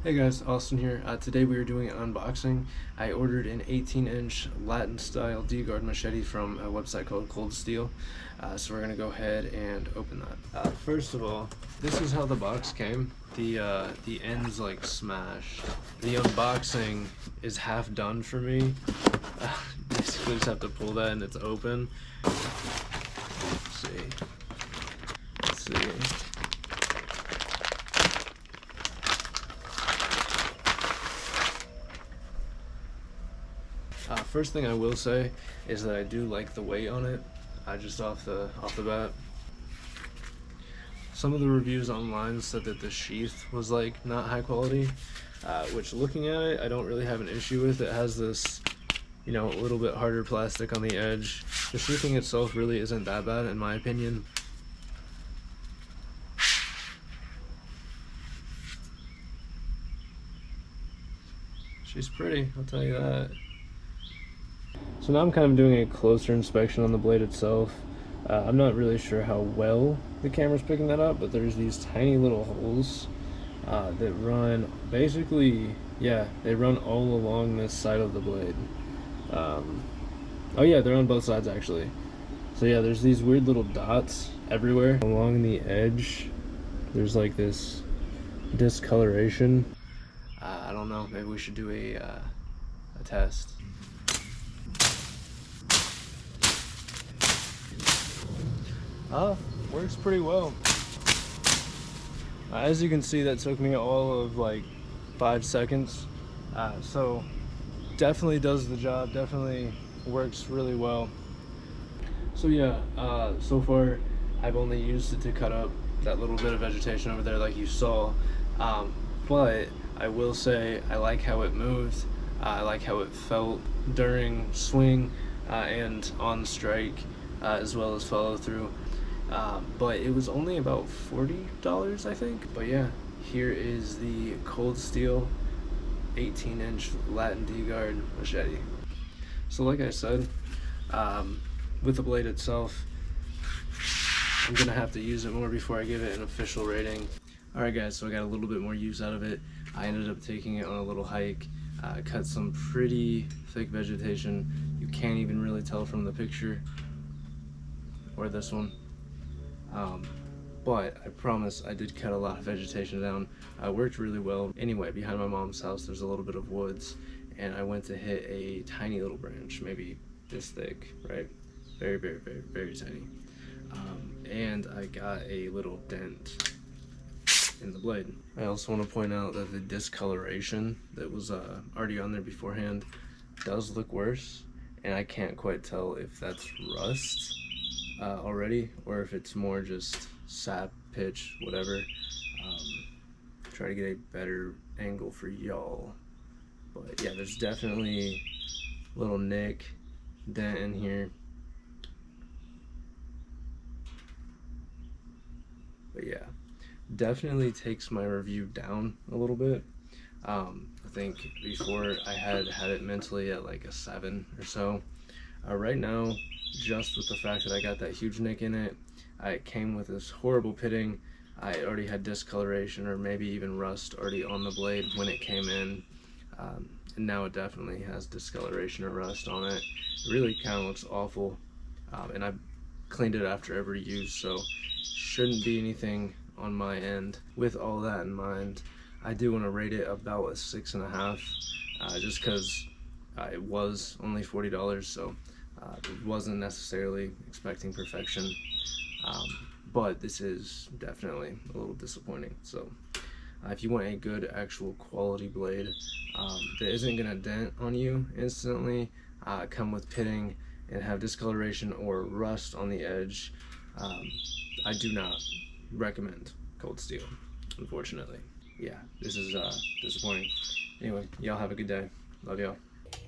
Hey guys, Austin here. Today we are doing an unboxing. I ordered an 18-inch Latin style D-guard machete from a website called Cold Steel. So we're gonna go ahead and open that. First of all, this is how the box came. The ends like smashed. The unboxing is half done for me. Basically just have to pull that and it's open. Let's see. First thing I will say is that I do like the weight on it, just off the bat. Some of the reviews online said that the sheath was like not high quality, which looking at it, I don't really have an issue with. It has this, a little bit harder plastic on the edge. The sheathing itself really isn't that bad in my opinion. She's pretty, I'll tell you that. So now I'm kind of doing a closer inspection on the blade itself. I'm not really sure how well the camera's picking that up, but there's these tiny little holes that run basically, they run all along this side of the blade. Oh yeah, they're on both sides actually. So yeah, there's these weird little dots everywhere. Along the edge, there's like this discoloration. I don't know, maybe we should do a test. Works pretty well. As you can see, that took me all of like 5 seconds. So definitely does the job, definitely works really well. So yeah, so far I've only used it to cut up that little bit of vegetation over there like you saw. But I will say I like how it moved. I like how it felt during swing and on strike, as well as follow through. But it was only about $40, I think. But yeah, here is the Cold Steel 18-inch Latin D-guard machete. So like I said, with the blade itself, I'm gonna have to use it more before I give it an official rating. Alright guys, so I got a little bit more use out of it. I ended up taking it on a little hike, cut some pretty thick vegetation. You can't even really tell from the picture, or this one. But I promise I did cut a lot of vegetation down. It worked really well. Anyway, behind my mom's house there's a little bit of woods, and I went to hit a tiny little branch, maybe this thick, right? Very, very, very, very tiny. And I got a little dent in the blade. I also want to point out that the discoloration that was already on there beforehand does look worse, and I can't quite tell if that's rust already or if it's more just sap, pitch, whatever. Try to get a better angle for y'all, but yeah, there's definitely a little nick, dent in here. But yeah, definitely takes my review down a little bit. I think before I had it mentally at like a 7 or so. Right now, just with the fact that I got that huge nick in it, it came with this horrible pitting. I already had discoloration or maybe even rust already on the blade when it came in. And now it definitely has discoloration or rust on it. It really kind of looks awful. And I cleaned it after every use, so shouldn't be anything on my end. With all that in mind, I do want to rate it about a 6.5, just because it was only $40, so wasn't necessarily expecting perfection. But this is definitely a little disappointing. So if you want a good actual quality blade that isn't gonna dent on you instantly, come with pitting and have discoloration or rust on the edge, I do not recommend Cold Steel, unfortunately. Yeah, this is disappointing. Anyway, y'all have a good day. Love y'all.